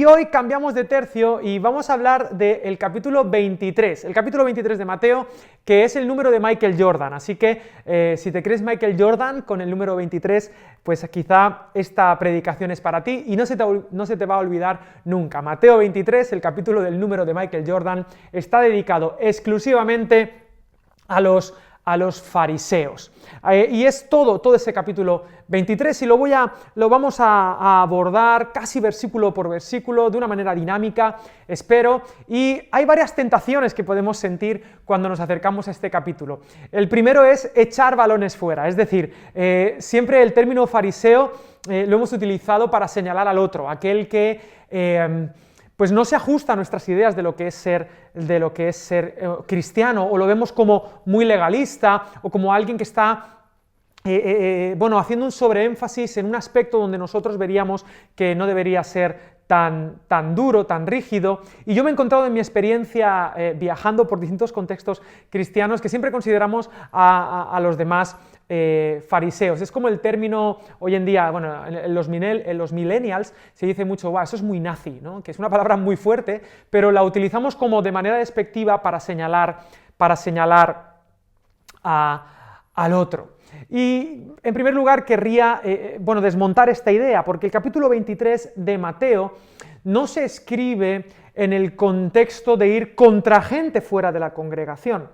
hoy cambiamos de tercio y vamos a hablar del capítulo 23, el capítulo 23 de Mateo, que es el número de Michael Jordan. Así que si te crees Michael Jordan con el número 23, pues quizá esta predicación es para ti y no se te va a olvidar nunca. Mateo 23, el capítulo del número de Michael Jordan, está dedicado exclusivamente a los fariseos. Y es todo ese capítulo 23 y lo vamos a abordar casi versículo por versículo, de una manera dinámica, espero, y hay varias tentaciones que podemos sentir cuando nos acercamos a este capítulo. El primero es echar balones fuera, es decir, siempre el término fariseo lo hemos utilizado para señalar al otro, aquel que pues no se ajusta a nuestras ideas de lo que es ser cristiano, o lo vemos como muy legalista, o como alguien que está haciendo un sobreénfasis en un aspecto donde nosotros veríamos que no debería ser tan duro, tan rígido. Y yo me he encontrado en mi experiencia viajando por distintos contextos cristianos que siempre consideramos a los demás fariseos. Es como el término hoy en día, bueno, en los millennials se dice mucho, wow, eso es muy nazi, ¿no? Que es una palabra muy fuerte, pero la utilizamos como de manera despectiva para señalar al otro. Y en primer lugar querría desmontar esta idea, porque el capítulo 23 de Mateo no se escribe en el contexto de ir contra gente fuera de la congregación.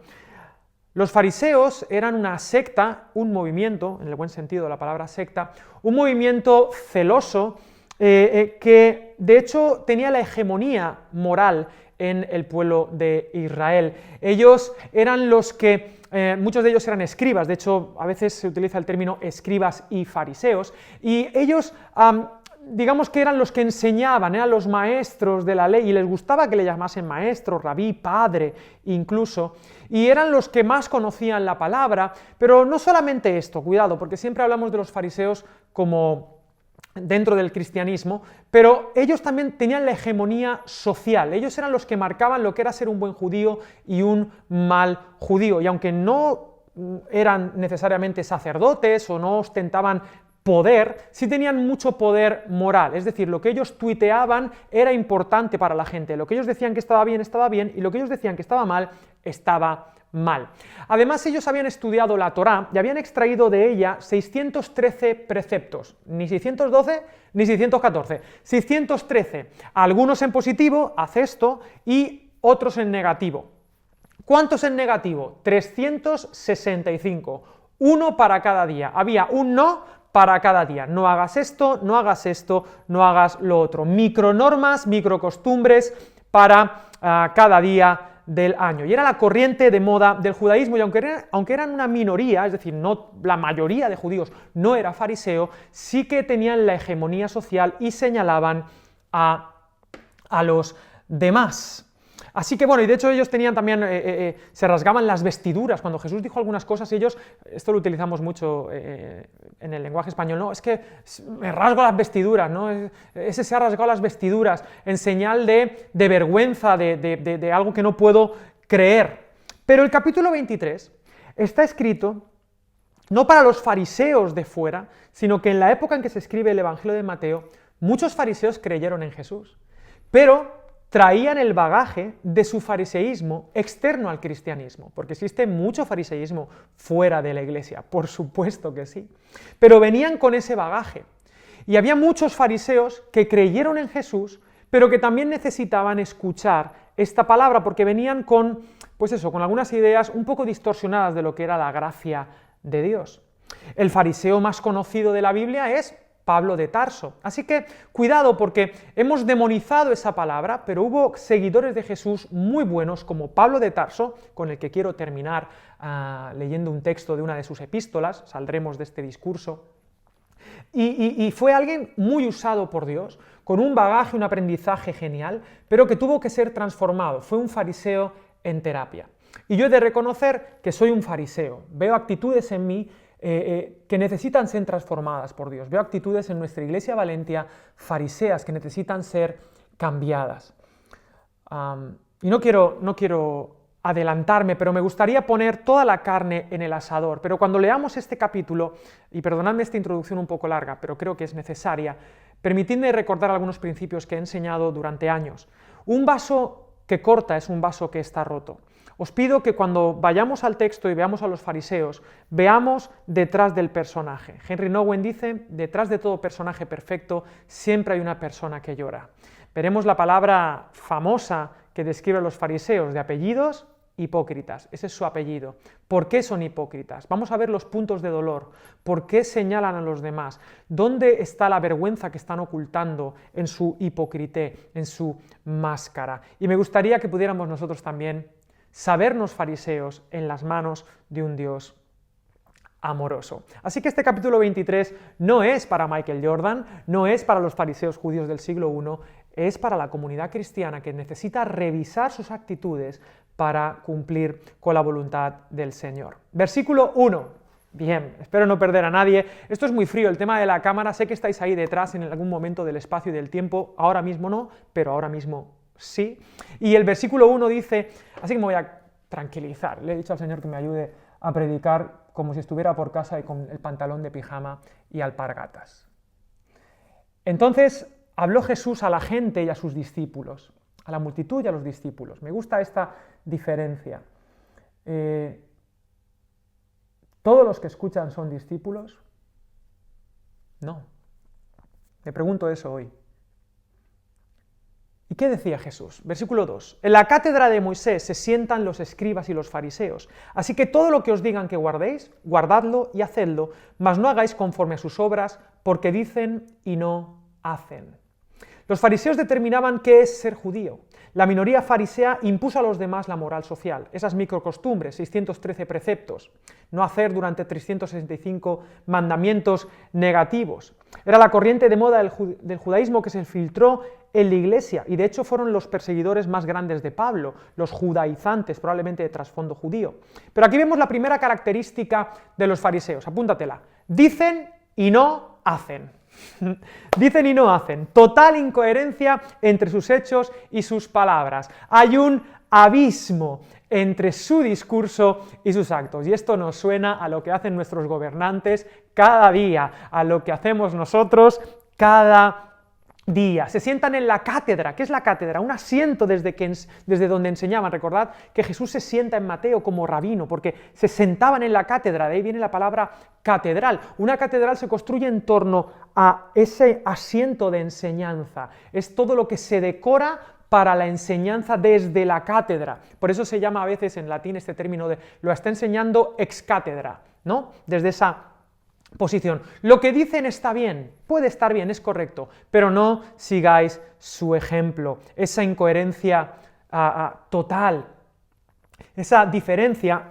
Los fariseos eran una secta, un movimiento, en el buen sentido de la palabra secta, un movimiento celoso que de hecho tenía la hegemonía moral en el pueblo de Israel. Ellos eran los que, muchos de ellos eran escribas, de hecho a veces se utiliza el término escribas y fariseos, y ellos digamos que eran los que enseñaban, eran los maestros de la ley, y les gustaba que le llamasen maestro, rabí, padre, incluso, y eran los que más conocían la palabra, pero no solamente esto, cuidado, porque siempre hablamos de los fariseos como dentro del cristianismo, pero ellos también tenían la hegemonía social, ellos eran los que marcaban lo que era ser un buen judío y un mal judío, y aunque no eran necesariamente sacerdotes o no ostentaban poder, sí tenían mucho poder moral, es decir, lo que ellos tuiteaban era importante para la gente, lo que ellos decían que estaba bien, y lo que ellos decían que estaba mal, estaba mal. Además, ellos habían estudiado la Torá y habían extraído de ella 613 preceptos, ni 612 ni 614, 613, algunos en positivo, haz esto, y otros en negativo. ¿Cuántos en negativo? 365, uno para cada día, había un no para cada día, no hagas esto, no hagas esto, no hagas lo otro, micronormas, microcostumbres para cada día del año. Y era la corriente de moda del judaísmo, y aunque eran una minoría, es decir, no, la mayoría de judíos no era fariseo, sí que tenían la hegemonía social y señalaban a los demás. Así que bueno, y de hecho ellos tenían también, se rasgaban las vestiduras, cuando Jesús dijo algunas cosas, ellos, esto lo utilizamos mucho en el lenguaje español, no, es que me rasgo las vestiduras, ¿no? Ese se ha rasgado las vestiduras en señal de vergüenza, de algo que no puedo creer. Pero el capítulo 23 está escrito no para los fariseos de fuera, sino que en la época en que se escribe el Evangelio de Mateo, muchos fariseos creyeron en Jesús, pero traían el bagaje de su fariseísmo externo al cristianismo, porque existe mucho fariseísmo fuera de la iglesia, por supuesto que sí, pero venían con ese bagaje. Y había muchos fariseos que creyeron en Jesús, pero que también necesitaban escuchar esta palabra, porque venían con algunas ideas un poco distorsionadas de lo que era la gracia de Dios. El fariseo más conocido de la Biblia es Pablo de Tarso. Así que cuidado, porque hemos demonizado esa palabra, pero hubo seguidores de Jesús muy buenos como Pablo de Tarso, con el que quiero terminar leyendo un texto de una de sus epístolas, saldremos de este discurso, y fue alguien muy usado por Dios, con un bagaje, un aprendizaje genial, pero que tuvo que ser transformado, fue un fariseo en terapia. Y yo he de reconocer que soy un fariseo, veo actitudes en mí que necesitan ser transformadas por Dios. Veo actitudes en nuestra iglesia Valentia fariseas que necesitan ser cambiadas. Y no quiero adelantarme, pero me gustaría poner toda la carne en el asador. Pero cuando leamos este capítulo, y perdonadme esta introducción un poco larga, pero creo que es necesaria, permitidme recordar algunos principios que he enseñado durante años. Un vaso que corta es un vaso que está roto. Os pido que cuando vayamos al texto y veamos a los fariseos, veamos detrás del personaje. Henry Nouwen dice, detrás de todo personaje perfecto siempre hay una persona que llora. Veremos la palabra famosa que describe a los fariseos de apellidos, hipócritas. Ese es su apellido. ¿Por qué son hipócritas? Vamos a ver los puntos de dolor. ¿Por qué señalan a los demás? ¿Dónde está la vergüenza que están ocultando en su hipocrité, en su máscara? Y me gustaría que pudiéramos nosotros también sabernos fariseos en las manos de un Dios amoroso. Así que este capítulo 23 no es para Michael Jordan, no es para los fariseos judíos del siglo I, es para la comunidad cristiana que necesita revisar sus actitudes para cumplir con la voluntad del Señor. Versículo 1. Bien, espero no perder a nadie. Esto es muy frío, el tema de la cámara, sé que estáis ahí detrás en algún momento del espacio y del tiempo, ahora mismo no, pero ahora mismo sí. Y el versículo 1 dice, así que me voy a tranquilizar, le he dicho al Señor que me ayude a predicar como si estuviera por casa y con el pantalón de pijama y alpargatas. Entonces habló Jesús a la gente y a sus discípulos, a la multitud y a los discípulos. Me gusta esta diferencia. ¿Todos los que escuchan son discípulos? No. Me pregunto eso hoy. ¿Y qué decía Jesús? Versículo 2. En la cátedra de Moisés se sientan los escribas y los fariseos. Así que todo lo que os digan que guardéis, guardadlo y hacedlo, mas no hagáis conforme a sus obras, porque dicen y no hacen. Los fariseos determinaban qué es ser judío. La minoría farisea impuso a los demás la moral social, esas microcostumbres, 613 preceptos, no hacer durante 365 mandamientos negativos. Era la corriente de moda del judaísmo que se filtró en la iglesia, y de hecho fueron los perseguidores más grandes de Pablo, los judaizantes, probablemente de trasfondo judío. Pero aquí vemos la primera característica de los fariseos, apúntatela. Dicen y no hacen. Dicen y no hacen. Total incoherencia entre sus hechos y sus palabras. Hay un abismo entre su discurso y sus actos. Y esto nos suena a lo que hacen nuestros gobernantes cada día, a lo que hacemos nosotros cada día. Se sientan en la cátedra. ¿Qué es la cátedra? Un asiento desde donde enseñaban. Recordad que Jesús se sienta en Mateo como rabino, porque se sentaban en la cátedra, de ahí viene la palabra catedral. Una catedral se construye en torno a ese asiento de enseñanza. Es todo lo que se decora para la enseñanza desde la cátedra. Por eso se llama a veces en latín este término de lo está enseñando ex cátedra, ¿no? Desde esa posición. Lo que dicen está bien, puede estar bien, es correcto, pero no sigáis su ejemplo. Esa incoherencia total, esa diferencia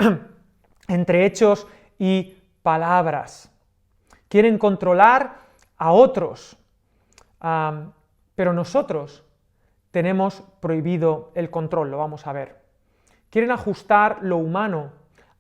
entre hechos y palabras. Quieren controlar a otros, pero nosotros tenemos prohibido el control, lo vamos a ver. Quieren ajustar lo humano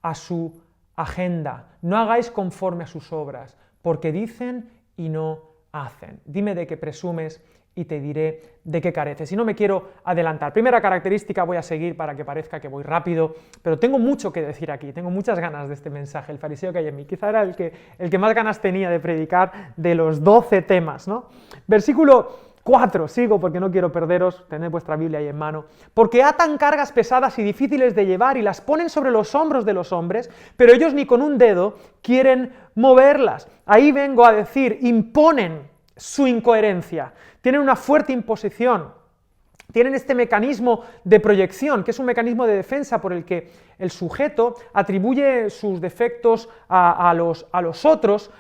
a su agenda. No hagáis conforme a sus obras, porque dicen y no hacen. Dime de qué presumes y te diré de qué careces. Y no me quiero adelantar. Primera característica, voy a seguir para que parezca que voy rápido, pero tengo mucho que decir aquí, tengo muchas ganas de este mensaje, el fariseo que hay en mí. Quizá era el que más ganas tenía de predicar de los 12 temas, ¿no? Versículo 4, sigo porque no quiero perderos, tened vuestra Biblia ahí en mano. Porque atan cargas pesadas y difíciles de llevar y las ponen sobre los hombros de los hombres, pero ellos ni con un dedo quieren moverlas. Ahí vengo a decir, imponen su incoherencia, tienen una fuerte imposición, tienen este mecanismo de proyección, que es un mecanismo de defensa por el que el sujeto atribuye sus defectos a los otros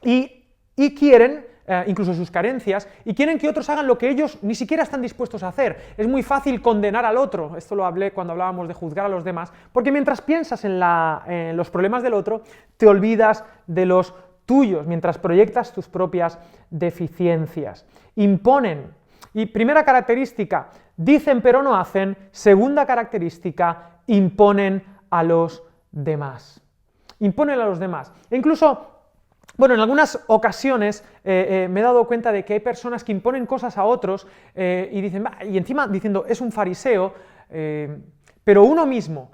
y quieren incluso sus carencias, y quieren que otros hagan lo que ellos ni siquiera están dispuestos a hacer. Es muy fácil condenar al otro, esto lo hablé cuando hablábamos de juzgar a los demás, porque mientras piensas en los problemas del otro, te olvidas de los tuyos, mientras proyectas tus propias deficiencias. Imponen. Y primera característica, dicen pero no hacen. Segunda característica, imponen a los demás. Imponen a los demás. E incluso, bueno, en algunas ocasiones me he dado cuenta de que hay personas que imponen cosas a otros y dicen, y encima diciendo, es un fariseo, pero uno mismo,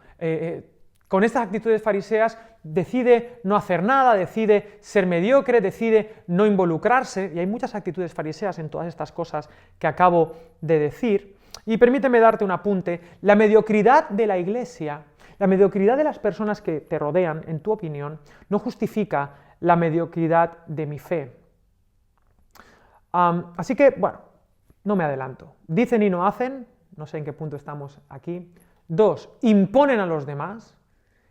con estas actitudes fariseas, decide no hacer nada, decide ser mediocre, decide no involucrarse, y hay muchas actitudes fariseas en todas estas cosas que acabo de decir. Y permíteme darte un apunte: la mediocridad de la Iglesia, la mediocridad de las personas que te rodean, en tu opinión, no justifica la mediocridad de mi fe. Así que, bueno, no me adelanto. Dicen y no hacen, no sé en qué punto estamos aquí. 2, imponen a los demás,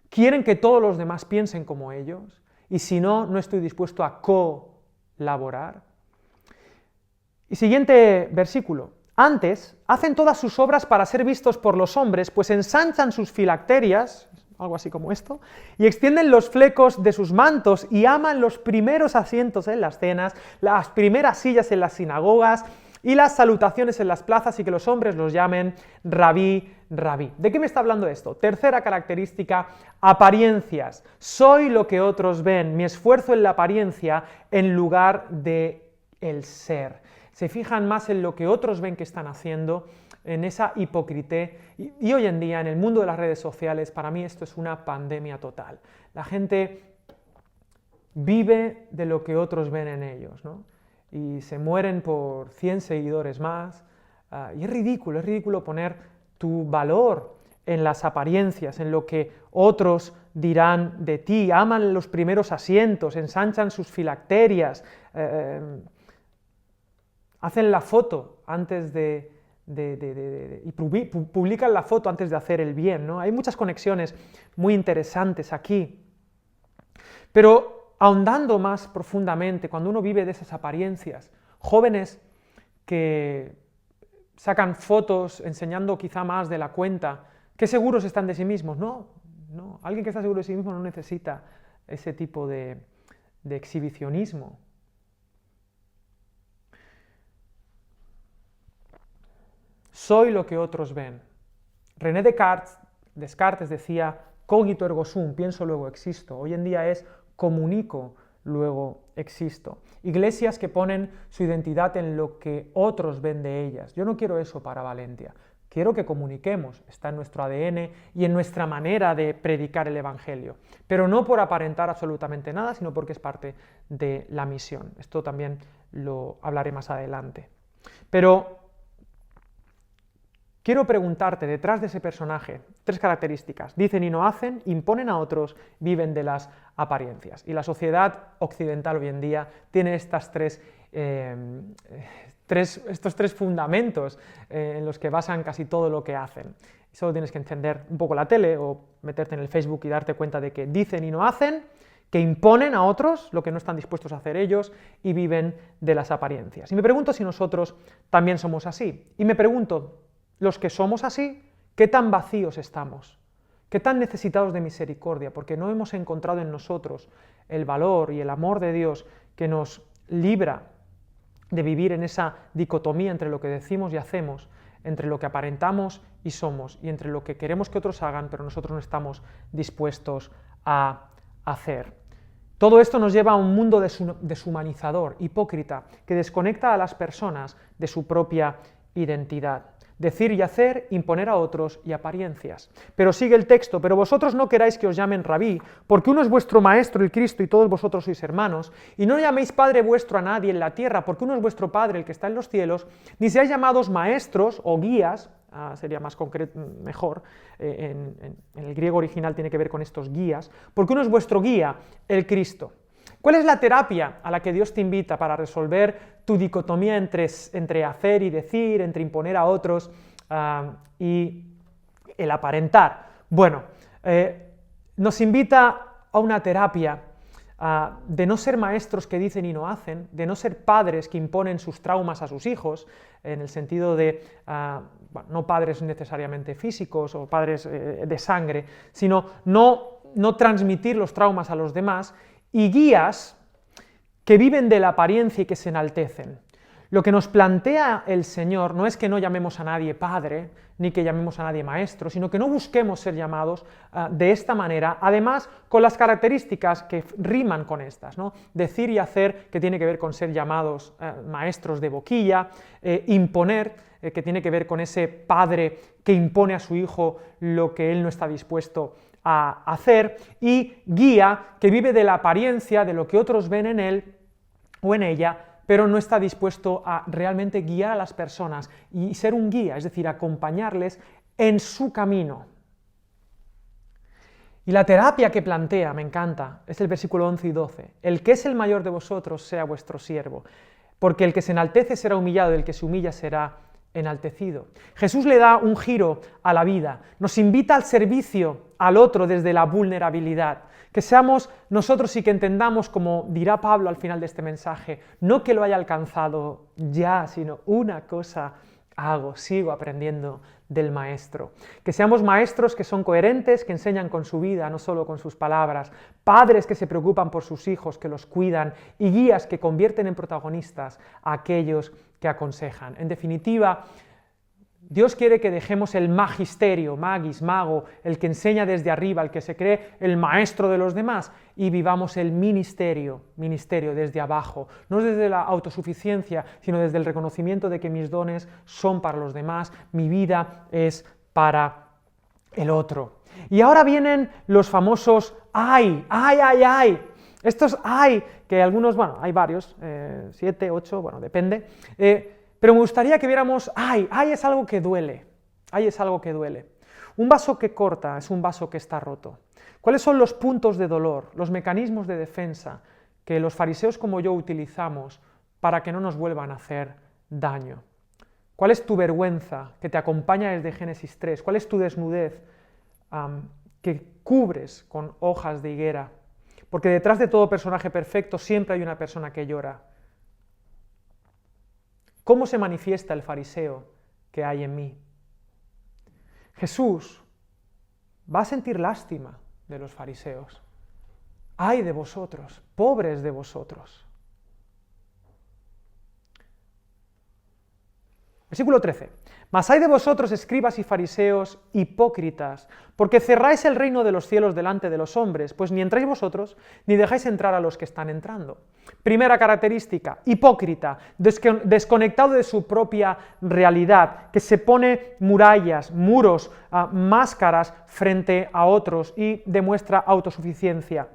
quieren que todos los demás piensen como ellos, y si no, no estoy dispuesto a colaborar. Y siguiente versículo: antes, hacen todas sus obras para ser vistos por los hombres, pues ensanchan sus filacterias, algo así como esto, y extienden los flecos de sus mantos, y aman los primeros asientos en las cenas, las primeras sillas en las sinagogas, y las salutaciones en las plazas, y que los hombres los llamen rabí, rabí. ¿De qué me está hablando esto? Tercera característica: apariencias. Soy lo que otros ven, mi esfuerzo en la apariencia en lugar de el ser. Se fijan más en lo que otros ven que están haciendo, en esa hipocresía, y hoy en día, en el mundo de las redes sociales, para mí esto es una pandemia total. La gente vive de lo que otros ven en ellos, ¿no? Y se mueren por 100 seguidores más, y es ridículo poner tu valor en las apariencias, en lo que otros dirán de ti. Aman los primeros asientos, ensanchan sus filacterias, hacen la foto antes y publican la foto antes de hacer el bien, ¿no? Hay muchas conexiones muy interesantes aquí. Pero ahondando más profundamente, cuando uno vive de esas apariencias, jóvenes que sacan fotos enseñando quizá más de la cuenta, ¿qué seguros están de sí mismos? No, alguien que está seguro de sí mismo no necesita ese tipo de exhibicionismo. Soy lo que otros ven. René Descartes decía: cogito ergo sum, pienso luego existo. Hoy en día es comunico, luego existo. Iglesias que ponen su identidad en lo que otros ven de ellas. Yo no quiero eso para Valentia. Quiero que comuniquemos, está en nuestro ADN y en nuestra manera de predicar el Evangelio. Pero no por aparentar absolutamente nada, sino porque es parte de la misión. Esto también lo hablaré más adelante. Pero quiero preguntarte, detrás de ese personaje, 3 características: dicen y no hacen, imponen a otros, viven de las apariencias. Y la sociedad occidental hoy en día tiene estos 3 fundamentos en los que basan casi todo lo que hacen. Solo tienes que encender un poco la tele o meterte en el Facebook y darte cuenta de que dicen y no hacen, que imponen a otros lo que no están dispuestos a hacer ellos, y viven de las apariencias. Y me pregunto si nosotros también somos así. Y me pregunto, los que somos así, ¿qué tan vacíos estamos? ¿Qué tan necesitados de misericordia? Porque no hemos encontrado en nosotros el valor y el amor de Dios que nos libra de vivir en esa dicotomía entre lo que decimos y hacemos, entre lo que aparentamos y somos, y entre lo que queremos que otros hagan, pero nosotros no estamos dispuestos a hacer. Todo esto nos lleva a un mundo deshumanizador, hipócrita, que desconecta a las personas de su propia identidad. Decir y hacer, imponer a otros y apariencias. Pero sigue el texto: pero vosotros no queráis que os llamen rabí, porque uno es vuestro maestro, el Cristo, y todos vosotros sois hermanos, y no llaméis padre vuestro a nadie en la tierra, porque uno es vuestro Padre, el que está en los cielos, ni seáis llamados maestros o guías, sería más concreto, mejor, en el griego original tiene que ver con estos guías, porque uno es vuestro guía, el Cristo. ¿Cuál es la terapia a la que Dios te invita para resolver tu dicotomía entre hacer y decir, entre imponer a otros y el aparentar? Bueno, nos invita a una terapia de no ser maestros que dicen y no hacen, de no ser padres que imponen sus traumas a sus hijos, en el sentido de, no padres necesariamente físicos o padres de sangre, sino no transmitir los traumas a los demás, y guías que viven de la apariencia y que se enaltecen. Lo que nos plantea el Señor no es que no llamemos a nadie padre, ni que llamemos a nadie maestro, sino que no busquemos ser llamados de esta manera, además con las características que riman con estas, ¿no? Decir y hacer, que tiene que ver con ser llamados maestros de boquilla, imponer, que tiene que ver con ese padre que impone a su hijo lo que él no está dispuesto a hacer, y guía, que vive de la apariencia, de lo que otros ven en él o en ella, pero no está dispuesto a realmente guiar a las personas y ser un guía, es decir, acompañarles en su camino. Y la terapia que plantea, me encanta, es el versículo 11 y 12. El que es el mayor de vosotros sea vuestro siervo, porque el que se enaltece será humillado y el que se humilla será enaltecido. Jesús le da un giro a la vida, nos invita al servicio al otro desde la vulnerabilidad, que seamos nosotros y que entendamos, como dirá Pablo al final de este mensaje, no que lo haya alcanzado ya, sino una cosa hago, sigo aprendiendo del Maestro. Que seamos maestros que son coherentes, que enseñan con su vida, no solo con sus palabras, padres que se preocupan por sus hijos, que los cuidan, y guías que convierten en protagonistas a aquellos que aconsejan. En definitiva, Dios quiere que dejemos el magisterio, magis, mago, el que enseña desde arriba, el que se cree el maestro de los demás, y vivamos el ministerio desde abajo, no desde la autosuficiencia, sino desde el reconocimiento de que mis dones son para los demás, mi vida es para el otro. Y ahora vienen los famosos ay. Estos ay, que algunos, bueno, hay varios, 7, 8, bueno, depende, pero me gustaría que viéramos, ay es algo que duele, es algo que duele. Un vaso que corta es un vaso que está roto. ¿Cuáles son los puntos de dolor, los mecanismos de defensa que los fariseos como yo utilizamos para que no nos vuelvan a hacer daño? ¿Cuál es tu vergüenza que te acompaña desde Génesis 3? ¿Cuál es tu desnudez que cubres con hojas de higuera? Porque detrás de todo personaje perfecto siempre hay una persona que llora. ¿Cómo se manifiesta el fariseo que hay en mí? Jesús va a sentir lástima de los fariseos. ¡Ay de vosotros, pobres de vosotros! Versículo 13. Mas hay de vosotros, escribas y fariseos, hipócritas, porque cerráis el reino de los cielos delante de los hombres, pues ni entráis vosotros, ni dejáis entrar a los que están entrando. Primera característica, hipócrita, desconectado de su propia realidad, que se pone murallas, muros, máscaras frente a otros y demuestra autosuficiencia,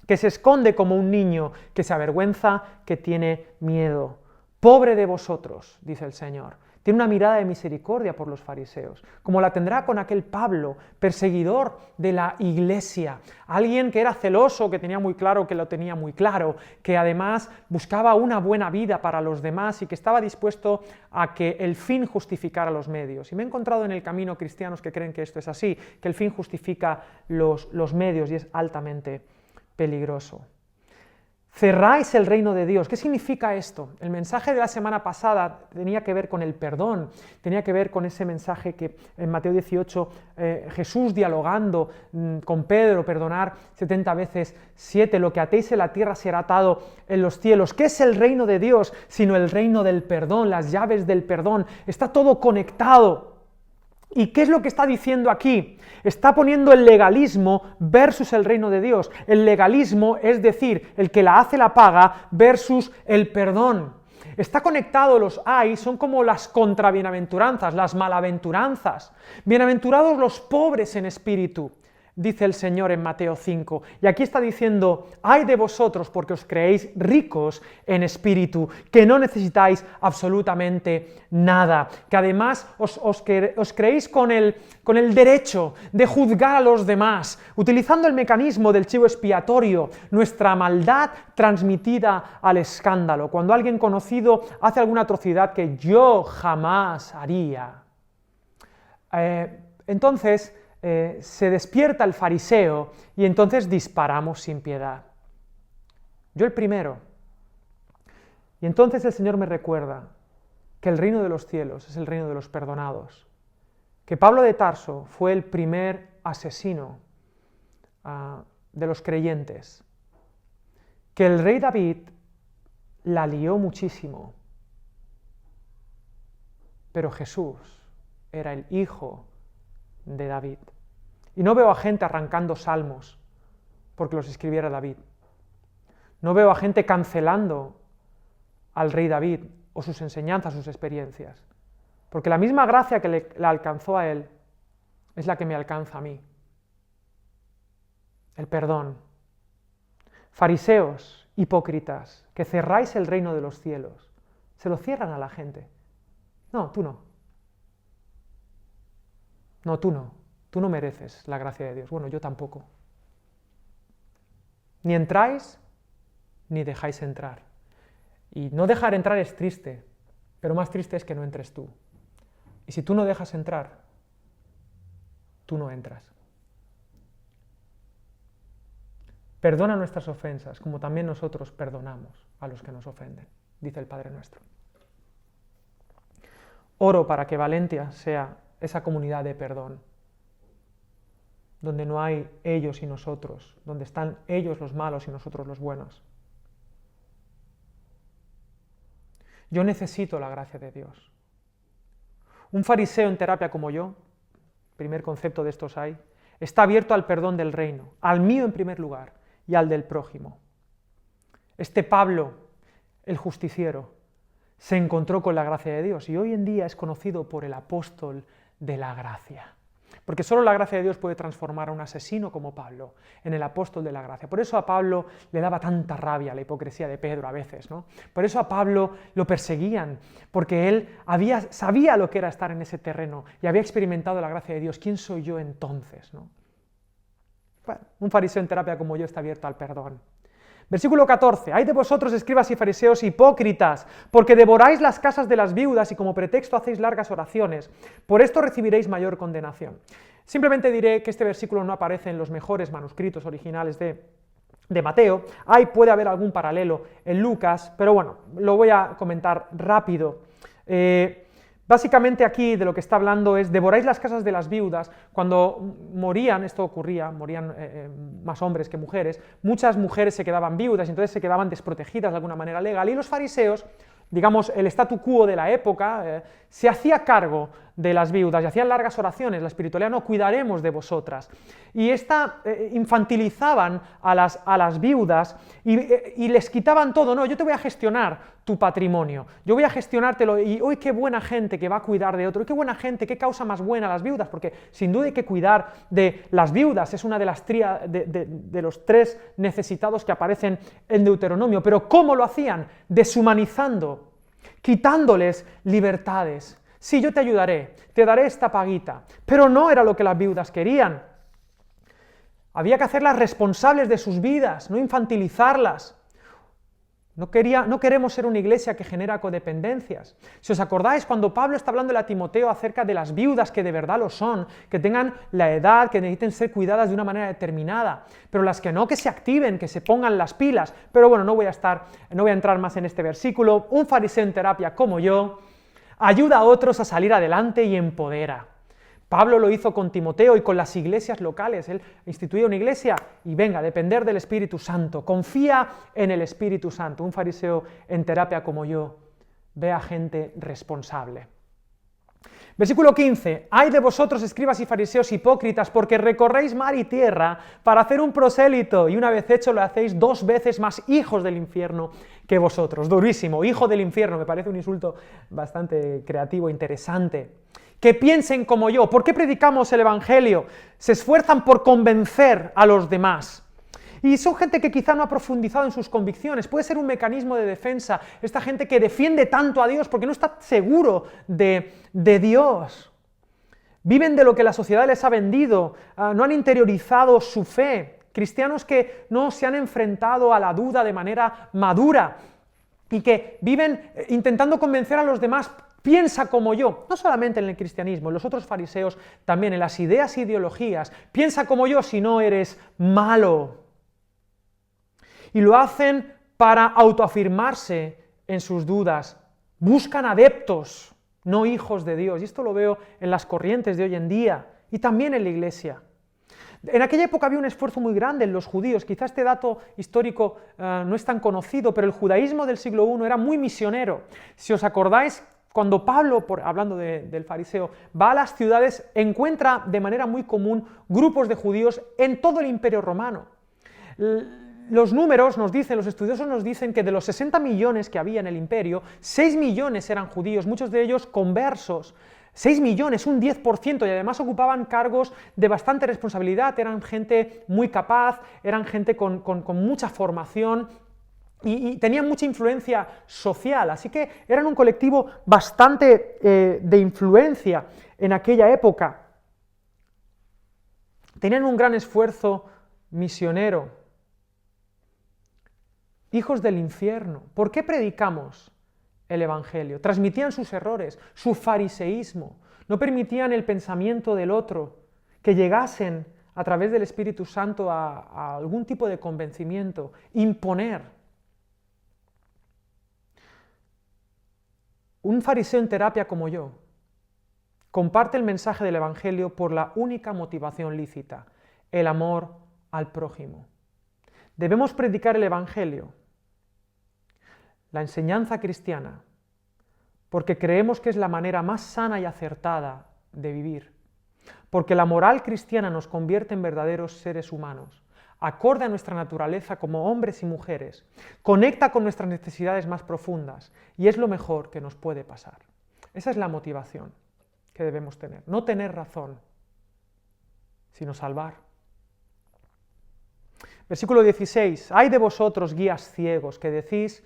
que se esconde como un niño, que se avergüenza, que tiene miedo. Pobre de vosotros, dice el Señor. Tiene una mirada de misericordia por los fariseos, como la tendrá con aquel Pablo, perseguidor de la iglesia, alguien que era celoso, que tenía muy claro que lo tenía muy claro, que además buscaba una buena vida para los demás y que estaba dispuesto a que el fin justificara los medios. Y me he encontrado en el camino cristianos que creen que esto es así, que el fin justifica los medios, y es altamente peligroso. Cerráis el reino de Dios. ¿Qué significa esto? El mensaje de la semana pasada tenía que ver con el perdón, tenía que ver con ese mensaje que en Mateo 18 Jesús dialogando con Pedro, perdonar 70 veces 7, lo que atéis en la tierra será atado en los cielos. ¿Qué es el reino de Dios? Sino el reino del perdón, las llaves del perdón. Está todo conectado. ¿Y qué es lo que está diciendo aquí? Está poniendo el legalismo versus el reino de Dios. El legalismo, es decir, el que la hace la paga, versus el perdón. Está conectado, los hay, son como las contrabienaventuranzas, las malaventuranzas. Bienaventurados los pobres en espíritu, dice el Señor en Mateo 5. Y aquí está diciendo, ay de vosotros porque os creéis ricos en espíritu, que no necesitáis absolutamente nada, que además os creéis con el derecho de juzgar a los demás, utilizando el mecanismo del chivo expiatorio, nuestra maldad transmitida al escándalo. Cuando alguien conocido hace alguna atrocidad que yo jamás haría, entonces se despierta el fariseo y entonces disparamos sin piedad. Yo el primero. Y entonces el Señor me recuerda que el reino de los cielos es el reino de los perdonados, que Pablo de Tarso fue el primer asesino de los creyentes, que el rey David la lió muchísimo, pero Jesús era el hijo de David. Y no veo a gente arrancando salmos porque los escribiera David. No veo a gente cancelando al rey David o sus enseñanzas, sus experiencias. Porque la misma gracia que le alcanzó a él es la que me alcanza a mí. El perdón. Fariseos, hipócritas, que cerráis el reino de los cielos. Se lo cierran a la gente. No, tú no. No, tú no. Tú no mereces la gracia de Dios. Bueno, yo tampoco. Ni entráis, ni dejáis entrar. Y no dejar entrar es triste, pero más triste es que no entres tú. Y si tú no dejas entrar, tú no entras. Perdona nuestras ofensas, como también nosotros perdonamos a los que nos ofenden, dice el Padre Nuestro. Oro para que Valentia sea esa comunidad de perdón, donde no hay ellos y nosotros, donde están ellos los malos y nosotros los buenos. Yo necesito la gracia de Dios. Un fariseo en terapia como yo, primer concepto de estos hay, está abierto al perdón del reino, al mío en primer lugar y al del prójimo. Este Pablo, el justiciero, se encontró con la gracia de Dios y hoy en día es conocido por el apóstol de la gracia. Porque solo la gracia de Dios puede transformar a un asesino como Pablo en el apóstol de la gracia. Por eso a Pablo le daba tanta rabia la hipocresía de Pedro a veces, ¿no? Por eso a Pablo lo perseguían, porque él sabía lo que era estar en ese terreno y había experimentado la gracia de Dios. ¿Quién soy yo entonces, no? Bueno, un fariseo en terapia como yo está abierto al perdón. Versículo 14, ¡ay de vosotros, escribas y fariseos hipócritas, porque devoráis las casas de las viudas y como pretexto hacéis largas oraciones! Por esto recibiréis mayor condenación. Simplemente diré que este versículo no aparece en los mejores manuscritos originales de Mateo. Ahí puede haber algún paralelo en Lucas, pero bueno, lo voy a comentar rápido. Básicamente aquí de lo que está hablando es, devoráis las casas de las viudas. Cuando morían, esto ocurría, morían más hombres que mujeres, muchas mujeres se quedaban viudas y entonces se quedaban desprotegidas de alguna manera legal, y los fariseos, digamos, el statu quo de la época, se hacía cargo de las viudas y hacían largas oraciones, la espiritualidad, no, cuidaremos de vosotras. Y infantilizaban a las viudas y les quitaban todo, no, yo te voy a gestionar tu patrimonio, yo voy a gestionártelo, y hoy qué buena gente que va a cuidar de otro, y qué buena gente, qué causa más buena las viudas, porque sin duda hay que cuidar de las viudas, es una de las de los tres necesitados que aparecen en Deuteronomio. Pero ¿cómo lo hacían? Deshumanizando, quitándoles libertades. Sí, yo te ayudaré, te daré esta paguita, pero no era lo que las viudas querían. Había que hacerlas responsables de sus vidas, no infantilizarlas. No queremos ser una iglesia que genera codependencias. Si os acordáis, cuando Pablo está hablando a Timoteo acerca de las viudas que de verdad lo son, que tengan la edad, que necesiten ser cuidadas de una manera determinada, pero las que no, que se activen, que se pongan las pilas. Pero bueno, no voy a entrar más en este versículo. Un fariseo en terapia como yo ayuda a otros a salir adelante y empodera. Pablo lo hizo con Timoteo y con las iglesias locales. Él instituyó una iglesia y venga, depender del Espíritu Santo. Confía en el Espíritu Santo. Un fariseo en terapia como yo ve a gente responsable. Versículo 15, ¡ay de vosotros, escribas y fariseos hipócritas, porque recorréis mar y tierra para hacer un prosélito, y una vez hecho lo hacéis 2 veces más hijos del infierno que vosotros! Durísimo, hijo del infierno, me parece un insulto bastante creativo, interesante. Que piensen como yo. ¿Por qué predicamos el Evangelio? Se esfuerzan por convencer a los demás. Y son gente que quizá no ha profundizado en sus convicciones. Puede ser un mecanismo de defensa. Esta gente que defiende tanto a Dios porque no está seguro de Dios. Viven de lo que la sociedad les ha vendido. No han interiorizado su fe. Cristianos que no se han enfrentado a la duda de manera madura y que viven intentando convencer a los demás. Piensa como yo, no solamente en el cristianismo, en los otros fariseos, también en las ideas e ideologías. Piensa como yo si no eres malo. Y lo hacen para autoafirmarse en sus dudas. Buscan adeptos, no hijos de Dios. Y esto lo veo en las corrientes de hoy en día y también en la iglesia. En aquella época había un esfuerzo muy grande en los judíos. Quizás este dato histórico no es tan conocido, pero el judaísmo del siglo I era muy misionero. Si os acordáis, cuando Pablo, hablando del fariseo, va a las ciudades, encuentra de manera muy común grupos de judíos en todo el Imperio Romano. los números nos dicen, los estudiosos nos dicen que de los 60 millones que había en el imperio, 6 millones eran judíos, muchos de ellos conversos. 6 millones, un 10%, y además ocupaban cargos de bastante responsabilidad, eran gente muy capaz, eran gente con mucha formación y tenían mucha influencia social, así que eran un colectivo bastante de influencia en aquella época. Tenían un gran esfuerzo misionero. Hijos del infierno. ¿Por qué predicamos el Evangelio? Transmitían sus errores, su fariseísmo, no permitían el pensamiento del otro, que llegasen a través del Espíritu Santo a algún tipo de convencimiento, imponer. Un fariseo en terapia como yo comparte el mensaje del Evangelio por la única motivación lícita, el amor al prójimo. Debemos predicar el Evangelio, la enseñanza cristiana, porque creemos que es la manera más sana y acertada de vivir, porque la moral cristiana nos convierte en verdaderos seres humanos, acorde a nuestra naturaleza como hombres y mujeres, conecta con nuestras necesidades más profundas y es lo mejor que nos puede pasar. Esa es la motivación que debemos tener, no tener razón, sino salvar. Versículo 16, ¡ay de vosotros, guías ciegos, que decís,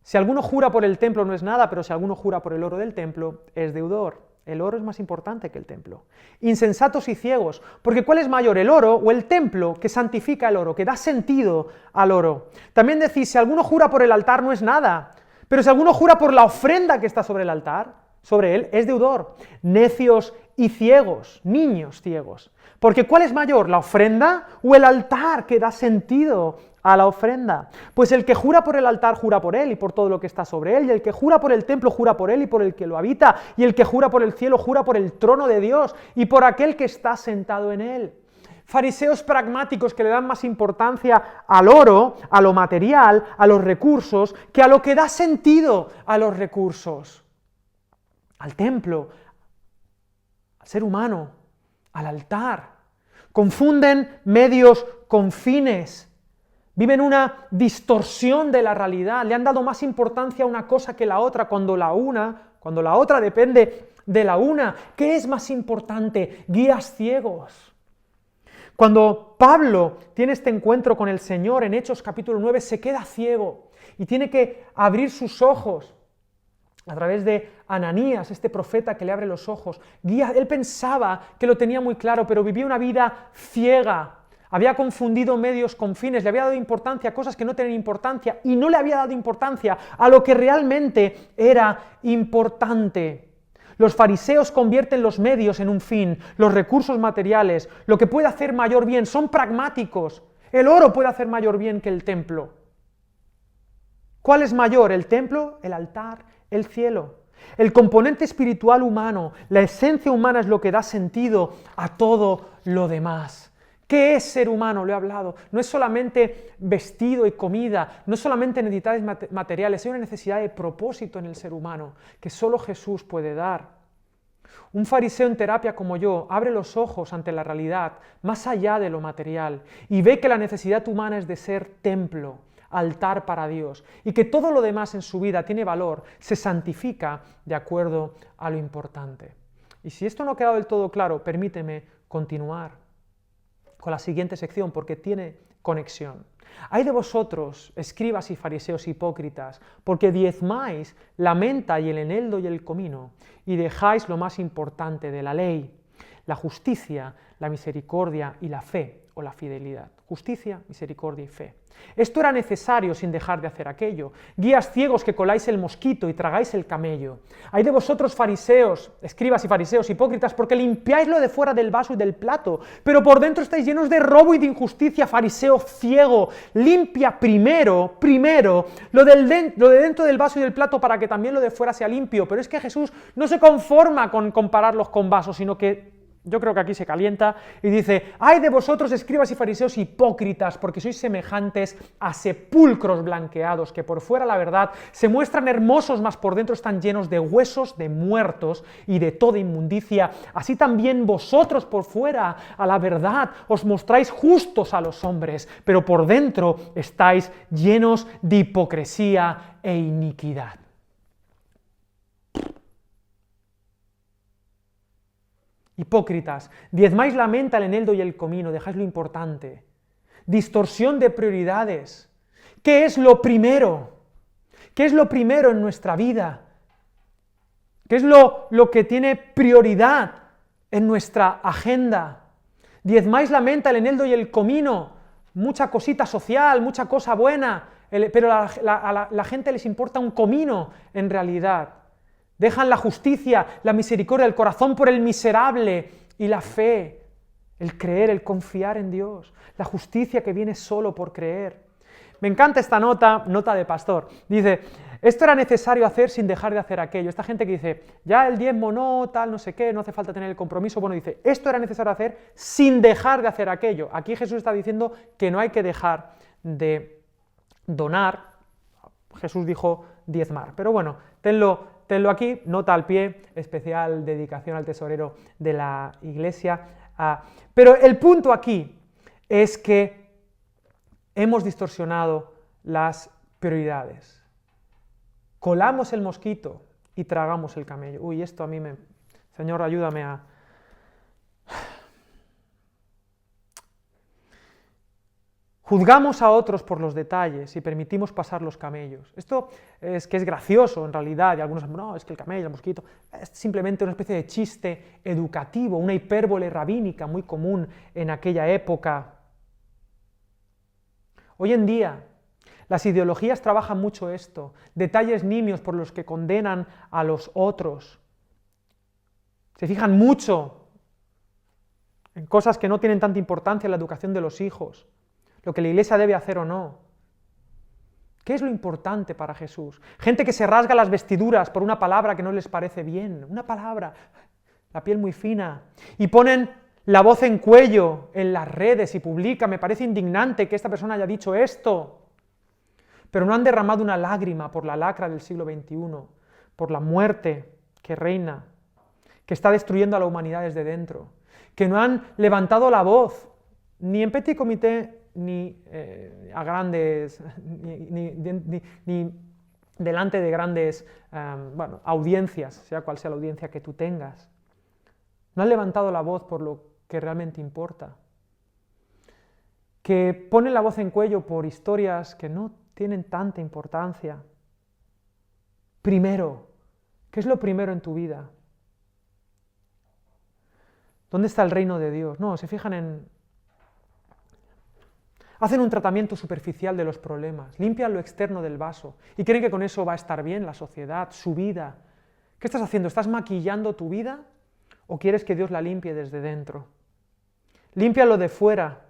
si alguno jura por el templo no es nada, pero si alguno jura por el oro del templo, es deudor. El oro es más importante que el templo. Insensatos y ciegos, porque ¿cuál es mayor, el oro o el templo que santifica el oro, que da sentido al oro? También decís, si alguno jura por el altar no es nada, pero si alguno jura por la ofrenda que está sobre el altar, sobre él, es deudor. Necios y ciegos, niños ciegos, porque ¿cuál es mayor, la ofrenda o el altar que da sentido a la ofrenda? Pues el que jura por el altar jura por él y por todo lo que está sobre él, y el que jura por el templo jura por él y por el que lo habita, y el que jura por el cielo jura por el trono de Dios y por aquel que está sentado en él. Fariseos pragmáticos que le dan más importancia al oro, a lo material, a los recursos, que a lo que da sentido a los recursos, al templo, al ser humano, al altar. Confunden medios con fines. Viven una distorsión de la realidad, le han dado más importancia a una cosa que la otra, cuando la otra depende de la una. ¿Qué es más importante? Guías ciegos. Cuando Pablo tiene este encuentro con el Señor en Hechos capítulo 9, se queda ciego y tiene que abrir sus ojos a través de Ananías, este profeta que le abre los ojos. Él pensaba que lo tenía muy claro, pero vivía una vida ciega. Había confundido medios con fines, le había dado importancia a cosas que no tenían importancia y no le había dado importancia a lo que realmente era importante. Los fariseos convierten los medios en un fin, los recursos materiales, lo que puede hacer mayor bien, son pragmáticos. El oro puede hacer mayor bien que el templo. ¿Cuál es mayor? ¿El templo, el altar, el cielo? El componente espiritual humano, la esencia humana es lo que da sentido a todo lo demás. ¿Qué es ser humano? Lo he hablado. No es solamente vestido y comida, no es solamente necesidades materiales, hay una necesidad de propósito en el ser humano que solo Jesús puede dar. Un fariseo en terapia como yo abre los ojos ante la realidad, más allá de lo material, y ve que la necesidad humana es de ser templo, altar para Dios, y que todo lo demás en su vida tiene valor, se santifica de acuerdo a lo importante. Y si esto no ha quedado del todo claro, permíteme continuar con la siguiente sección, porque tiene conexión. Ay de vosotros, escribas y fariseos hipócritas, porque diezmáis la menta y el eneldo y el comino, y dejáis lo más importante de la ley, la justicia, la misericordia y la fe, o la fidelidad. Justicia, misericordia y fe. Esto era necesario sin dejar de hacer aquello. Guías ciegos que coláis el mosquito y tragáis el camello. Ay de vosotros fariseos, escribas y fariseos hipócritas, porque limpiáis lo de fuera del vaso y del plato, pero por dentro estáis llenos de robo y de injusticia. Fariseo ciego, limpia primero lo de dentro del vaso y del plato para que también lo de fuera sea limpio. Pero es que Jesús no se conforma con compararlos con vasos, sino que Yo creo que aquí se calienta y dice: ¡ay de vosotros, escribas y fariseos hipócritas, porque sois semejantes a sepulcros blanqueados, que por fuera, la verdad, se muestran hermosos, mas por dentro están llenos de huesos de muertos y de toda inmundicia? Así también vosotros por fuera, a la verdad, os mostráis justos a los hombres, pero por dentro estáis llenos de hipocresía e iniquidad. Hipócritas, diezmáis la menta, el eneldo y el comino, dejáis lo importante. Distorsión de prioridades. ¿Qué es lo primero? ¿Qué es lo primero en nuestra vida? ¿Qué es lo que tiene prioridad en nuestra agenda? Diezmáis la menta, el eneldo y el comino. Mucha cosita social, mucha cosa buena, pero a la gente les importa un comino en realidad. Dejan la justicia, la misericordia, el corazón por el miserable y la fe, el creer, el confiar en Dios, la justicia que viene solo por creer. Me encanta esta nota de pastor. Dice: esto era necesario hacer sin dejar de hacer aquello. Esta gente que dice: ya el diezmo no, tal, no sé qué, no hace falta tener el compromiso. Bueno, dice: esto era necesario hacer sin dejar de hacer aquello. Aquí Jesús está diciendo que no hay que dejar de donar. Jesús dijo diezmar, pero bueno, tenlo aquí, nota al pie, especial dedicación al tesorero de la iglesia. Pero el punto aquí es que hemos distorsionado las prioridades. Colamos el mosquito y tragamos el camello. Uy, esto a mí Señor, ayúdame a... Juzgamos a otros por los detalles y permitimos pasar los camellos. Esto es que es gracioso en realidad, y algunos dicen: no, es que el camello, el mosquito, es simplemente una especie de chiste educativo, una hipérbole rabínica muy común en aquella época. Hoy en día, las ideologías trabajan mucho esto, detalles nimios por los que condenan a los otros. Se fijan mucho en cosas que no tienen tanta importancia en la educación de los hijos, lo que la iglesia debe hacer o no. ¿Qué es lo importante para Jesús? Gente que se rasga las vestiduras por una palabra que no les parece bien, una palabra, la piel muy fina, y ponen la voz en cuello en las redes y publican: me parece indignante que esta persona haya dicho esto, pero no han derramado una lágrima por la lacra del siglo XXI, por la muerte que reina, que está destruyendo a la humanidad desde dentro, que no han levantado la voz, ni en petit comité, ni a grandes, ni delante de grandes audiencias, sea cual sea la audiencia que tú tengas. No han levantado la voz por lo que realmente importa. Que ponen la voz en cuello por historias que no tienen tanta importancia. Primero, ¿qué es lo primero en tu vida? ¿Dónde está el reino de Dios? No, se fijan hacen un tratamiento superficial de los problemas, limpian lo externo del vaso y creen que con eso va a estar bien la sociedad, su vida. ¿Qué estás haciendo? ¿Estás maquillando tu vida o quieres que Dios la limpie desde dentro? Limpia lo de fuera,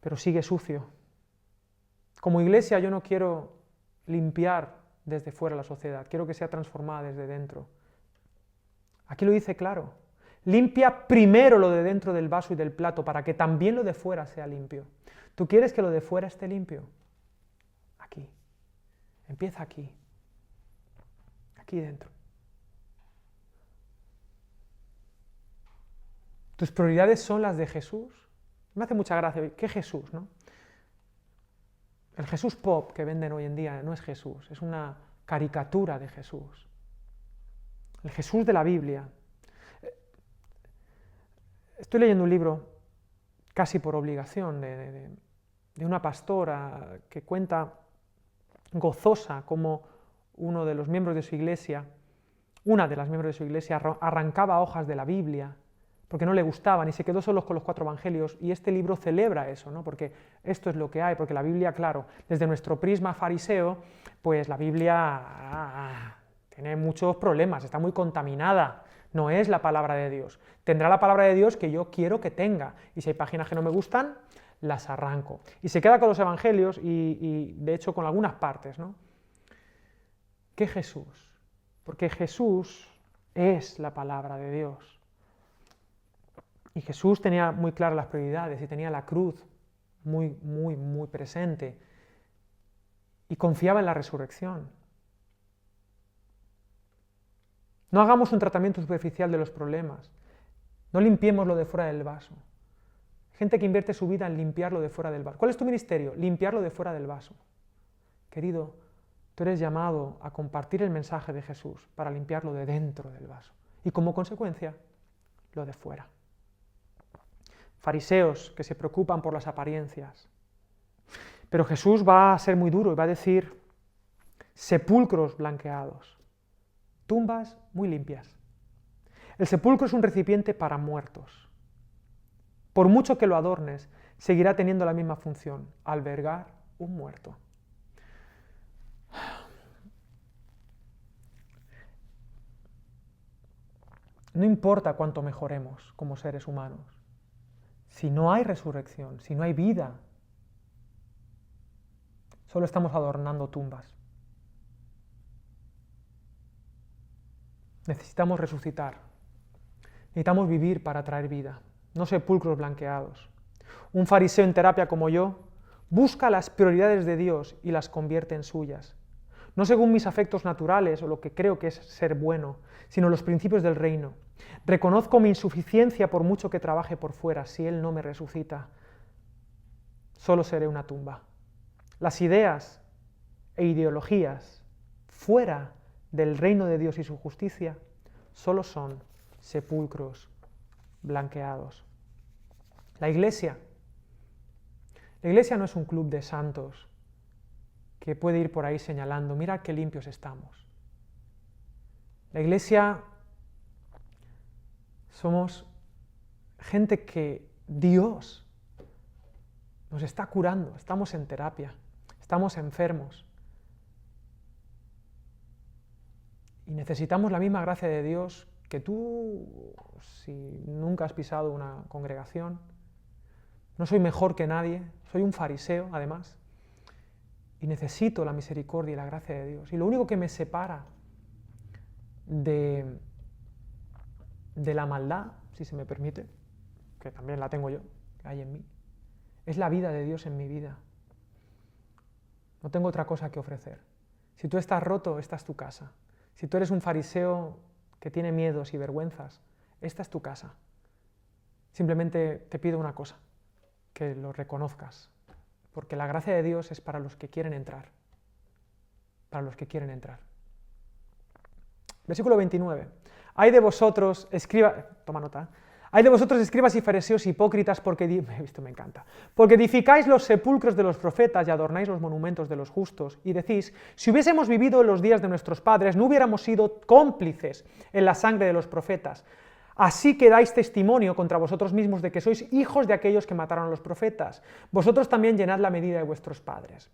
pero sigue sucio. Como iglesia yo no quiero limpiar desde fuera la sociedad, quiero que sea transformada desde dentro. Aquí lo dice claro. Limpia primero lo de dentro del vaso y del plato para que también lo de fuera sea limpio. ¿Tú quieres que lo de fuera esté limpio? Aquí. Empieza aquí. Aquí dentro. ¿Tus prioridades son las de Jesús? Me hace mucha gracia. ¿Qué Jesús, no? El Jesús pop que venden hoy en día no es Jesús, es una caricatura de Jesús. El Jesús de la Biblia. Estoy leyendo un libro, casi por obligación, de una pastora que cuenta gozosa cómo uno de los miembros de su iglesia, una de las miembros de su iglesia arrancaba hojas de la Biblia porque no le gustaban y se quedó solo con los 4 evangelios, y este libro celebra eso, ¿no? Porque esto es lo que hay, porque la Biblia, claro, desde nuestro prisma fariseo, pues la Biblia tiene muchos problemas, está muy contaminada. No es la palabra de Dios. Tendrá la palabra de Dios que yo quiero que tenga. Y si hay páginas que no me gustan, las arranco. Y se queda con los evangelios y de hecho con algunas partes, ¿no? ¿Qué Jesús? Porque Jesús es la palabra de Dios. Y Jesús tenía muy claras las prioridades y tenía la cruz muy presente. Y confiaba en la resurrección. No hagamos un tratamiento superficial de los problemas. No limpiemos lo de fuera del vaso. Gente que invierte su vida en limpiarlo de fuera del vaso. ¿Cuál es tu ministerio? Limpiarlo de fuera del vaso. Querido, tú eres llamado a compartir el mensaje de Jesús para limpiarlo de dentro del vaso. Y como consecuencia, lo de fuera. Fariseos que se preocupan por las apariencias. Pero Jesús va a ser muy duro y va a decir sepulcros blanqueados, tumbas muy limpias. El sepulcro es un recipiente para muertos. Por mucho que lo adornes, seguirá teniendo la misma función, albergar un muerto. No importa cuánto mejoremos como seres humanos, si no hay resurrección, si no hay vida, solo estamos adornando tumbas. Necesitamos resucitar. Necesitamos vivir para traer vida, no sepulcros blanqueados. Un fariseo en terapia como yo busca las prioridades de Dios y las convierte en suyas. No según mis afectos naturales o lo que creo que es ser bueno, sino los principios del reino. Reconozco mi insuficiencia por mucho que trabaje por fuera. Si Él no me resucita, solo seré una tumba. Las ideas e ideologías fuera del reino de Dios y su justicia solo son sepulcros blanqueados. La iglesia no es un club de santos que puede ir por ahí señalando, mira qué limpios estamos. La iglesia somos gente que Dios nos está curando, estamos en terapia, estamos enfermos. Y necesitamos la misma gracia de Dios que tú, si nunca has pisado una congregación. No soy mejor que nadie, soy un fariseo además. Y necesito la misericordia y la gracia de Dios. Y lo único que me separa de la maldad, si se me permite, que también la tengo yo, que hay en mí, es la vida de Dios en mi vida. No tengo otra cosa que ofrecer. Si tú estás roto, esta es tu casa. Si tú eres un fariseo que tiene miedos y vergüenzas, esta es tu casa. Simplemente te pido una cosa, que lo reconozcas, porque la gracia de Dios es para los que quieren entrar. Para los que quieren entrar. Versículo 29. Hay de vosotros, toma nota, hay de vosotros escribas y fariseos hipócritas porque edificáis los sepulcros de los profetas y adornáis los monumentos de los justos, y decís, si hubiésemos vivido en los días de nuestros padres, no hubiéramos sido cómplices en la sangre de los profetas. Así que dais testimonio contra vosotros mismos de que sois hijos de aquellos que mataron a los profetas. Vosotros también llenad la medida de vuestros padres.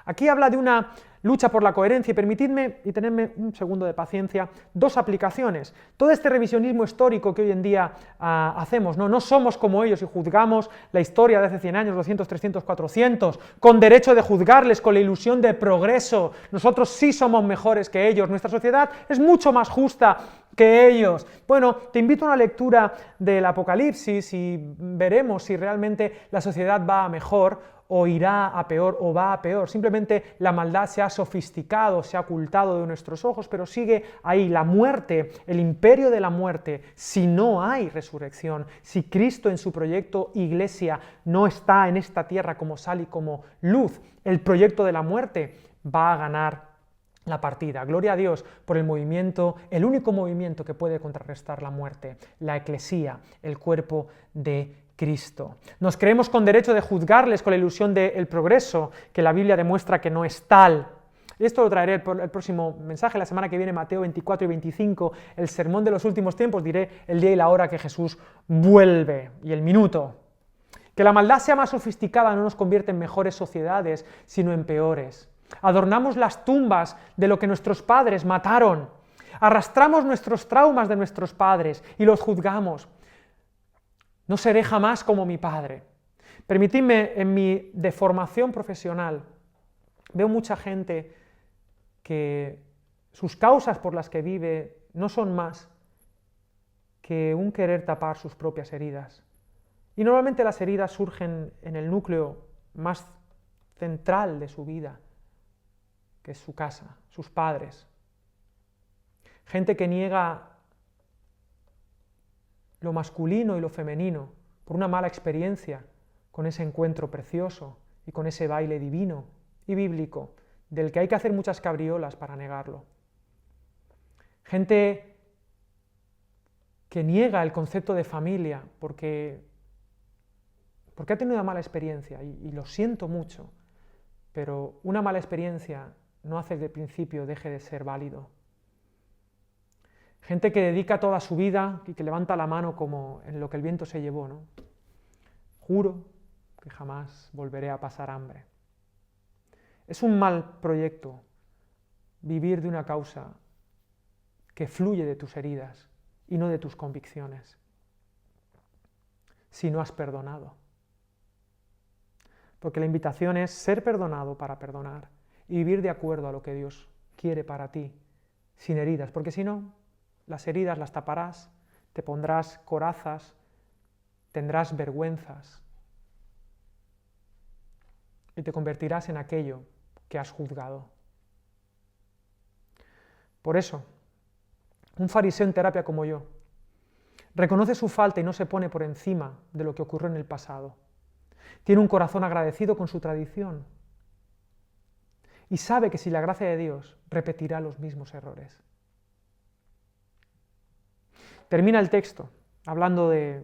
Aquí habla de una lucha por la coherencia, y permitidme, y tenedme un segundo de paciencia, dos aplicaciones. Todo este revisionismo histórico que hoy en día hacemos, no somos como ellos y juzgamos la historia de hace 100 años, 200, 300, 400, con derecho de juzgarles, con la ilusión de progreso. Nosotros sí somos mejores que ellos, nuestra sociedad es mucho más justa que ellos. Bueno, te invito a una lectura del Apocalipsis y veremos si realmente la sociedad va a mejor o irá a peor o va a peor. Simplemente la maldad se ha sofisticado, se ha ocultado de nuestros ojos, pero sigue ahí la muerte, el imperio de la muerte. Si no hay resurrección, si Cristo en su proyecto iglesia no está en esta tierra como sal y como luz, el proyecto de la muerte va a ganar la partida. Gloria a Dios por el movimiento, el único movimiento que puede contrarrestar la muerte, la eclesía, el cuerpo de Cristo. Nos creemos con derecho de juzgarles con la ilusión del progreso, que la Biblia demuestra que no es tal. Esto lo traeré el próximo mensaje, la semana que viene, Mateo 24 y 25, el sermón de los últimos tiempos, diré el día y la hora que Jesús vuelve, y el minuto. Que la maldad sea más sofisticada no nos convierte en mejores sociedades, sino en peores. Adornamos las tumbas de lo que nuestros padres mataron. Arrastramos nuestros traumas de nuestros padres y los juzgamos. No seré jamás como mi padre. Permitidme, en mi deformación profesional, veo mucha gente que sus causas por las que vive no son más que un querer tapar sus propias heridas. Y normalmente las heridas surgen en el núcleo más central de su vida, que es su casa, sus padres. Gente que niega lo masculino y lo femenino por una mala experiencia con ese encuentro precioso y con ese baile divino y bíblico, del que hay que hacer muchas cabriolas para negarlo. Gente que niega el concepto de familia porque ha tenido una mala experiencia, y lo siento mucho, pero una mala experiencia no hace que de principio deje de ser válido. Gente que dedica toda su vida y que levanta la mano como en lo que el viento se llevó, ¿no? Juro que jamás volveré a pasar hambre. Es un mal proyecto vivir de una causa que fluye de tus heridas y no de tus convicciones, si no has perdonado. Porque la invitación es ser perdonado para perdonar y vivir de acuerdo a lo que Dios quiere para ti, sin heridas, porque si no, las heridas las taparás, te pondrás corazas, tendrás vergüenzas y te convertirás en aquello que has juzgado. Por eso, un fariseo en terapia como yo reconoce su falta y no se pone por encima de lo que ocurrió en el pasado. Tiene un corazón agradecido con su tradición y sabe que sin la gracia de Dios repetirá los mismos errores. Termina el texto hablando de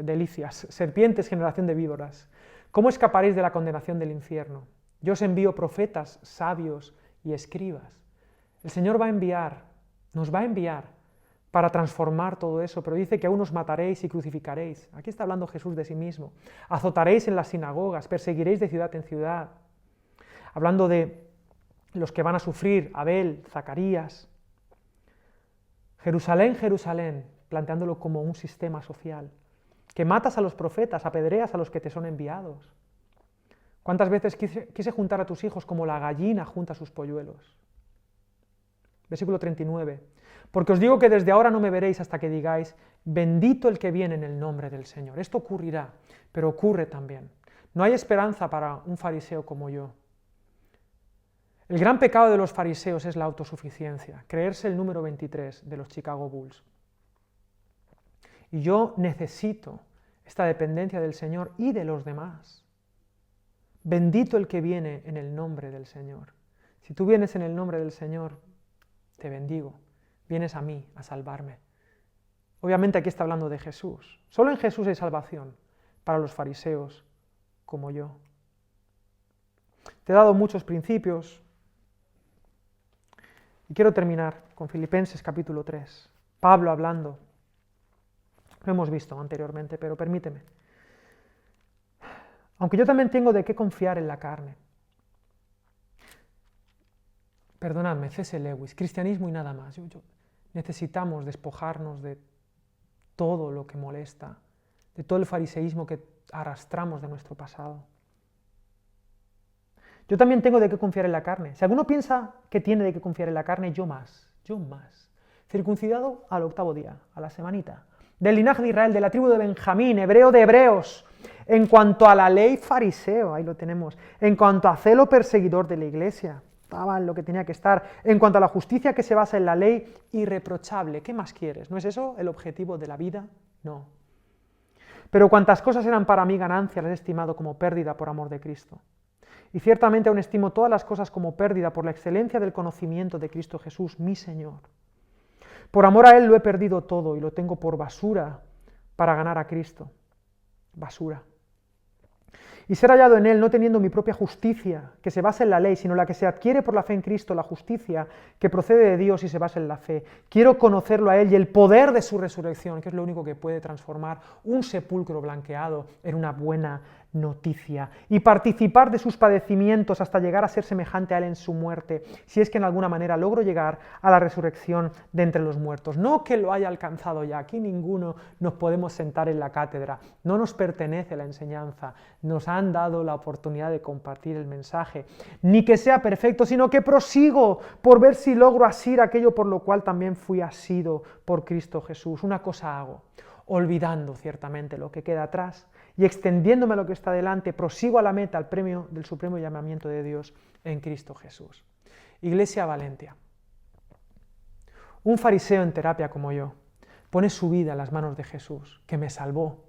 delicias, serpientes, generación de víboras. ¿Cómo escaparéis de la condenación del infierno? Yo os envío profetas, sabios y escribas. El Señor nos va a enviar para transformar todo eso, pero dice que aún os mataréis y crucificaréis. Aquí está hablando Jesús de sí mismo. Azotaréis en las sinagogas, perseguiréis de ciudad en ciudad. Hablando de los que van a sufrir, Abel, Zacarías. Jerusalén, Jerusalén, planteándolo como un sistema social, que matas a los profetas, apedreas a los que te son enviados. ¿Cuántas veces quise juntar a tus hijos como la gallina junta sus polluelos? Versículo 39. Porque os digo que desde ahora no me veréis hasta que digáis, bendito el que viene en el nombre del Señor. Esto ocurrirá, pero ocurre también. No hay esperanza para un fariseo como yo. El gran pecado de los fariseos es la autosuficiencia, creerse el número 23 de los Chicago Bulls. Y yo necesito esta dependencia del Señor y de los demás. Bendito el que viene en el nombre del Señor. Si tú vienes en el nombre del Señor, te bendigo. Vienes a mí a salvarme. Obviamente aquí está hablando de Jesús. Solo en Jesús hay salvación para los fariseos como yo. Te he dado muchos principios y quiero terminar con Filipenses capítulo 3. Pablo hablando. Lo hemos visto anteriormente, pero permíteme. Aunque yo también tengo de qué confiar en la carne. Perdonadme, C.S. Lewis, cristianismo y nada más. Necesitamos despojarnos de todo lo que molesta, de todo el fariseísmo que arrastramos de nuestro pasado. Yo también tengo de qué confiar en la carne. Si alguno piensa que tiene de qué confiar en la carne, yo más. Circuncidado al 8º día, a la semanita. Del linaje de Israel, de la tribu de Benjamín, hebreo de hebreos. En cuanto a la ley, fariseo, ahí lo tenemos. En cuanto a celo, perseguidor de la iglesia. Estaba en lo que tenía que estar. En cuanto a la justicia que se basa en la ley, irreprochable. ¿Qué más quieres? ¿No es eso el objetivo de la vida? No. Pero cuantas cosas eran para mí ganancia, las he estimado como pérdida por amor de Cristo. Y ciertamente aún estimo todas las cosas como pérdida por la excelencia del conocimiento de Cristo Jesús, mi Señor. Por amor a Él lo he perdido todo y lo tengo por basura para ganar a Cristo. Basura. Y ser hallado en Él no teniendo mi propia justicia, que se basa en la ley, sino la que se adquiere por la fe en Cristo, la justicia que procede de Dios y se basa en la fe. Quiero conocerlo a Él y el poder de su resurrección, que es lo único que puede transformar un sepulcro blanqueado en una buena noticia y participar de sus padecimientos hasta llegar a ser semejante a Él en su muerte, si es que en alguna manera logro llegar a la resurrección de entre los muertos. No que lo haya alcanzado ya, aquí ninguno nos podemos sentar en la cátedra, no nos pertenece la enseñanza, nos han dado la oportunidad de compartir el mensaje, ni que sea perfecto, sino que prosigo por ver si logro asir aquello por lo cual también fui asido por Cristo Jesús. Una cosa hago, olvidando ciertamente lo que queda atrás y extendiéndome a lo que está delante, prosigo a la meta, al premio del supremo llamamiento de Dios en Cristo Jesús. Iglesia Valentia, un fariseo en terapia como yo pone su vida en las manos de Jesús, que me salvó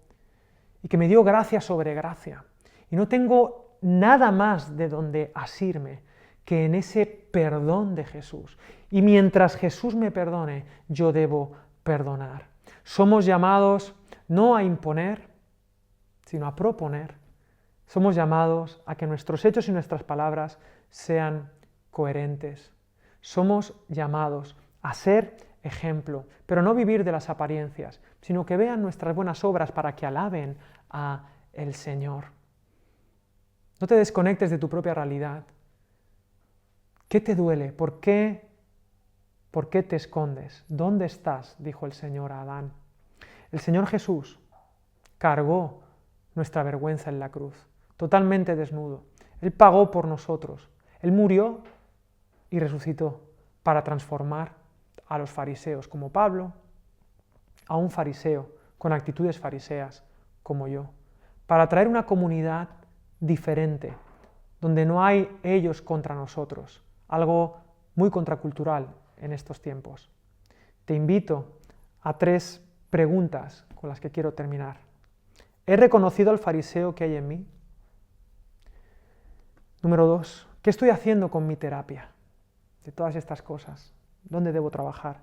y que me dio gracia sobre gracia. Y no tengo nada más de donde asirme que en ese perdón de Jesús. Y mientras Jesús me perdone, yo debo perdonar. Somos llamados no a imponer, sino a proponer. Somos llamados a que nuestros hechos y nuestras palabras sean coherentes. Somos llamados a ser ejemplo, pero no vivir de las apariencias, sino que vean nuestras buenas obras para que alaben a el Señor. No te desconectes de tu propia realidad. ¿Qué te duele? ¿Por qué te escondes? ¿Dónde estás?, dijo el Señor a Adán. El Señor Jesús cargó nuestra vergüenza en la cruz, totalmente desnudo. Él pagó por nosotros. Él murió y resucitó para transformar a los fariseos como Pablo, a un fariseo con actitudes fariseas como yo, para traer una comunidad diferente, donde no hay ellos contra nosotros, algo muy contracultural en estos tiempos. Te invito a 3 preguntas con las que quiero terminar. ¿He reconocido al fariseo que hay en mí? Número 2, ¿qué estoy haciendo con mi terapia de todas estas cosas? ¿Dónde debo trabajar?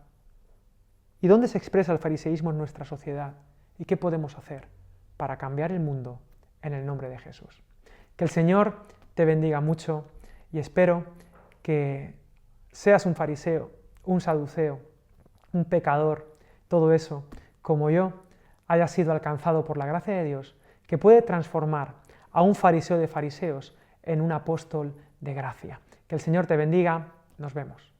¿Y dónde se expresa el fariseísmo en nuestra sociedad? ¿Y qué podemos hacer para cambiar el mundo en el nombre de Jesús? Que el Señor te bendiga mucho y espero que seas un fariseo, un saduceo, un pecador, todo eso, como yo, haya sido alcanzado por la gracia de Dios, que puede transformar a un fariseo de fariseos en un apóstol de gracia. Que el Señor te bendiga, nos vemos.